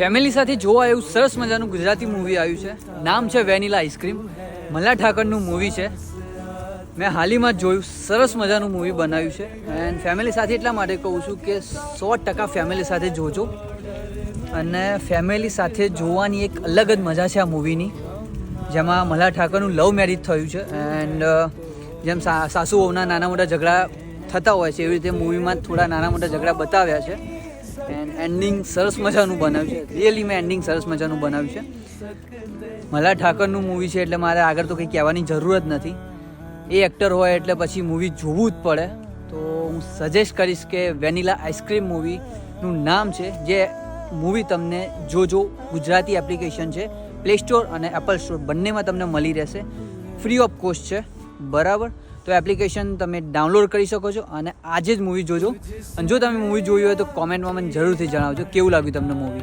Family સાથે જોવા એવું સરસ મજાનું ગુજરાતી મૂવી આવ્યું છે. નામ છે વેનીલા આઈસ્ક્રીમ. મલ્હાર ઠાકરનું મૂવી છે. મેં હાલીમાં જ જોયું. સરસ મજાનું મૂવી બનાવ્યું છે. એન્ડ ફેમિલી સાથે એટલા માટે કહું છું કે 100% ફેમિલી સાથે જોજો. અને ફેમિલી સાથે જોવાની એક અલગ જ મજા છે આ મૂવીની, જેમાં મલ્હાર ઠાકરનું લવ મેરેજ થયું છે. એન્ડ જેમ સાસુ વહુના નાના મોટા ઝઘડા થતા હોય છે એવી રીતે મૂવીમાં થોડા નાના મોટા ઝઘડા બતાવ્યા છે. એન્ડ એન્ડિંગ સરસ મજાનું બનાવ્યું છે. રિયલી મેં એન્ડિંગ સરસ મજાનું બનાવ્યું છે. મલ્હાર ઠાકરનું મૂવી છે એટલે મારે આગળ તો કંઈ કહેવાની જરૂર જ નથી. એ એક્ટર હોય એટલે પછી મૂવી જોવું જ પડે. તો હું સજેસ્ટ કરીશ કે વેનીલા આઈસ્ક્રીમ મૂવીનું નામ છે, જે મૂવી તમને જોજો. ગુજરાતી એપ્લિકેશન છે, પ્લે સ્ટોર અને એપલ સ્ટોર બંનેમાં તમને મળી રહેશે. ફ્રી ઓફ કોસ્ટ છે, બરાબર. તો એપ્લિકેશન તમે ડાઉનલોડ કરી શકો છો અને આજે જ મૂવી જોજો. અને જો તમે મૂવી જોઈ હોય તો કોમેન્ટમાં મને જરૂરથી જણાવજો કેવું લાગ્યું તમને મૂવી.